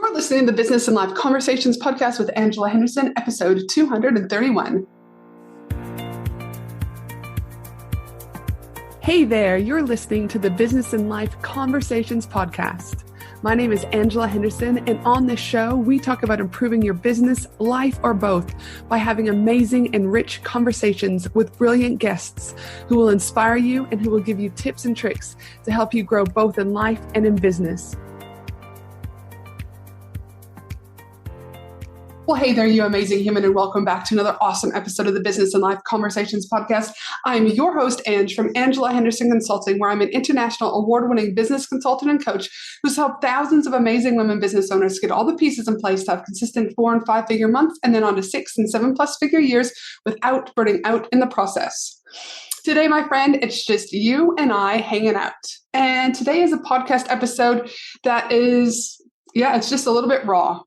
You're listening to the Business and Life Conversations podcast with Angela Henderson, episode 231. Hey there, you're listening to the Business and Life Conversations podcast. My name is Angela Henderson, and on this show, we talk about improving your business, life, or both by having amazing and rich conversations with brilliant guests who will inspire you and who will give you tips and tricks to help you grow both in life and in business. Well, hey there, you amazing human, and welcome back to another awesome episode of the Business and Life Conversations podcast. I'm your host, Ange, from Angela Henderson Consulting, where I'm an international award-winning business consultant and coach who's helped thousands of amazing women business owners get all the pieces in place to have consistent 4- and 5-figure months and then on to 6- and 7+ figure years without burning out in the process. Today, my friend, it's just you and I hanging out. And today is a podcast episode that is, it's just a little bit raw.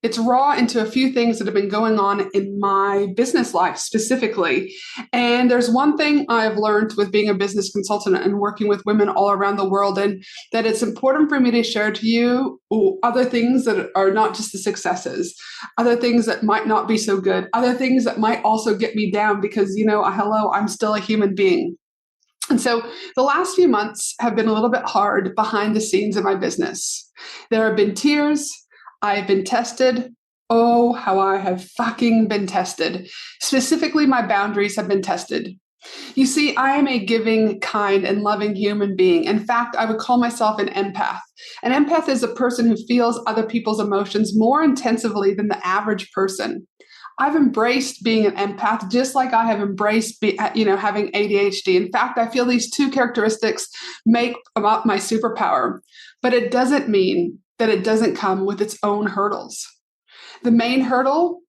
It's raw into a few things that have been going on in my business life specifically. And there's one thing I've learned with being a business consultant and working with women all around the world, and that it's important for me to share to you other things that are not just the successes, other things that might not be so good, other things that might also get me down because, hello, I'm still a human being. And so the last few months have been a little bit hard behind the scenes of my business. There have been tears. I've been tested. Oh, how I have fucking been tested. Specifically, my boundaries have been tested. You see, I am a giving, kind, and loving human being. In fact, I would call myself an empath. An empath is a person who feels other people's emotions more intensively than the average person. I've embraced being an empath just like I have embraced having ADHD. In fact, I feel these two characteristics make up my superpower. But it doesn't mean that it doesn't come with its own hurdles. The main hurdle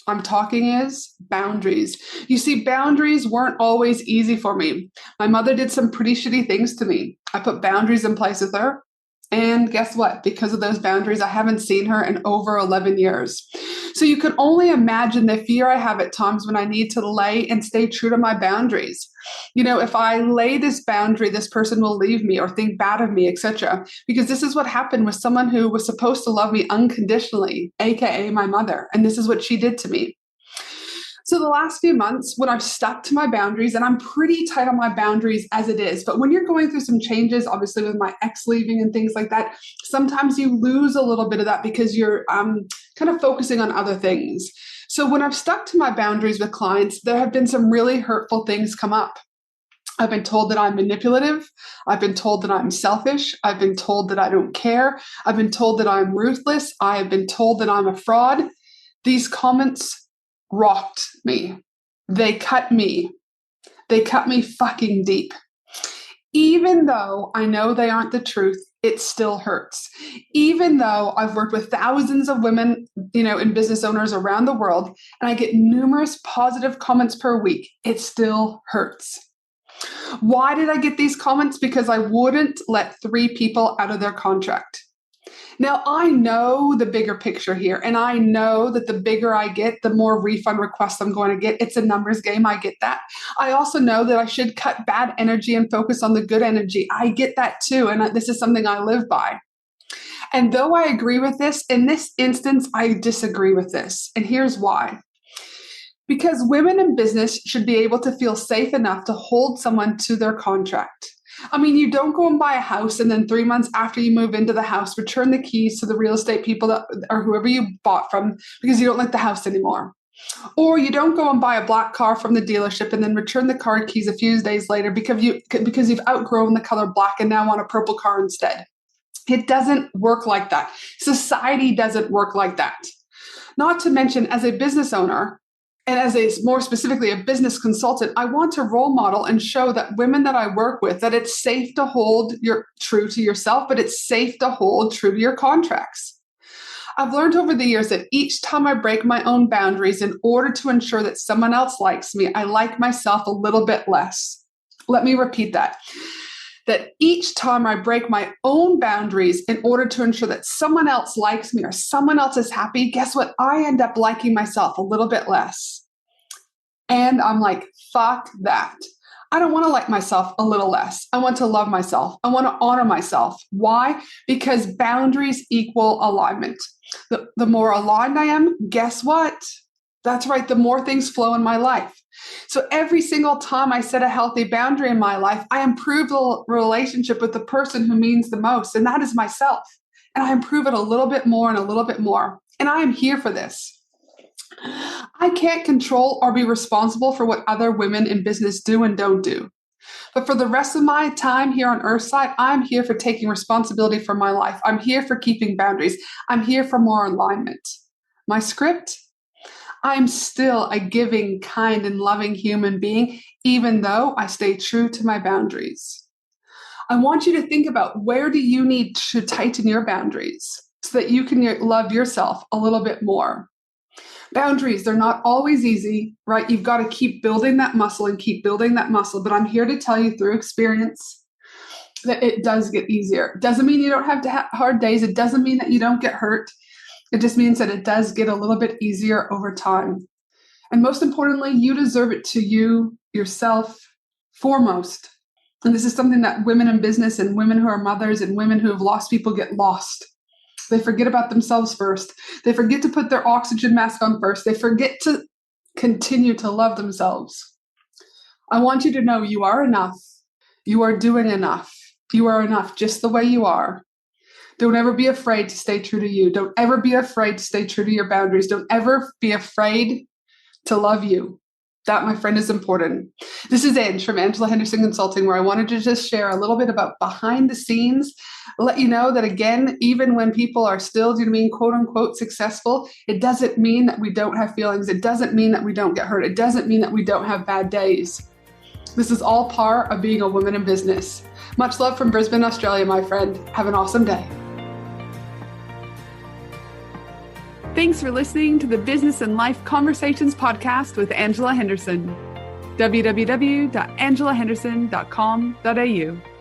I'm talking is boundaries. You see, boundaries weren't always easy for me. My mother did some pretty shitty things to me. I put boundaries in place with her. And guess what? Because of those boundaries, I haven't seen her in over 11 years. So you can only imagine the fear I have at times when I need to lay and stay true to my boundaries. If I lay this boundary, this person will leave me or think bad of me, etc. Because this is what happened with someone who was supposed to love me unconditionally, aka my mother. And this is what she did to me. So the last few months, when I've stuck to my boundaries, and I'm pretty tight on my boundaries as it is, but when you're going through some changes, obviously with my ex leaving and things like that, sometimes you lose a little bit of that because you're kind of focusing on other things. So when I've stuck to my boundaries with clients, there have been some really hurtful things come up. I've been told that I'm manipulative. I've been told that I'm selfish. I've been told that I don't care. I've been told that I'm ruthless. I have been told that I'm a fraud. These comments rocked me. They cut me. They cut me fucking deep. Even though I know they aren't the truth, it still hurts. Even though I've worked with thousands of women, and business owners around the world, and I get numerous positive comments per week, it still hurts. Why did I get these comments? Because I wouldn't let 3 people out of their contract. Now, I know the bigger picture here, and I know that the bigger I get, the more refund requests I'm going to get. It's a numbers game. I get that. I also know that I should cut bad energy and focus on the good energy. I get that too, and this is something I live by. And though I agree with this, in this instance, I disagree with this. And here's why. Because women in business should be able to feel safe enough to hold someone to their contract. I mean, you don't go and buy a house and then 3 months after you move into the house, return the keys to the real estate people or whoever you bought from because you don't like the house anymore. Or you don't go and buy a black car from the dealership and then return the car keys a few days later because you've outgrown the color black and now want a purple car instead. It doesn't work like that. Society doesn't work like that. Not to mention, as a business owner, and more specifically a business consultant, I want to role model and show that women that I work with, that it's safe to hold true to yourself, but it's safe to hold true to your contracts. I've learned over the years that each time I break my own boundaries in order to ensure that someone else likes me, I like myself a little bit less. Let me repeat that. That each time I break my own boundaries in order to ensure that someone else likes me or someone else is happy, guess what? I end up liking myself a little bit less. And I'm like, fuck that. I don't want to like myself a little less. I want to love myself. I want to honor myself. Why? Because boundaries equal alignment. The more aligned I am, guess what? That's right. The more things flow in my life. So every single time I set a healthy boundary in my life, I improve the relationship with the person who means the most, and that is myself. And I improve it a little bit more and a little bit more. And I am here for this. I can't control or be responsible for what other women in business do and don't do. But for the rest of my time here on Earthside, I'm here for taking responsibility for my life. I'm here for keeping boundaries. I'm here for more alignment. My script? I'm still a giving, kind, and loving human being, even though I stay true to my boundaries. I want you to think about, where do you need to tighten your boundaries so that you can love yourself a little bit more? Boundaries, they're not always easy, right? You've got to keep building that muscle and keep building that muscle. But I'm here to tell you through experience that it does get easier. It doesn't mean you don't have to have hard days. It doesn't mean that you don't get hurt. It just means that it does get a little bit easier over time. And most importantly, you deserve it to you, yourself, foremost. And this is something that women in business and women who are mothers and women who have lost people get lost. They forget about themselves first. They forget to put their oxygen mask on first. They forget to continue to love themselves. I want you to know you are enough. You are doing enough. You are enough just the way you are. Don't ever be afraid to stay true to you. Don't ever be afraid to stay true to your boundaries. Don't ever be afraid to love you. That, my friend, is important. This is Ange from Angela Henderson Consulting, where I wanted to just share a little bit about behind the scenes, let you know that, again, even when people are still, quote unquote, successful, it doesn't mean that we don't have feelings. It doesn't mean that we don't get hurt. It doesn't mean that we don't have bad days. This is all part of being a woman in business. Much love from Brisbane, Australia, my friend. Have an awesome day. Thanks for listening to the Business and Life Conversations podcast with Angela Henderson. www.angelahenderson.com.au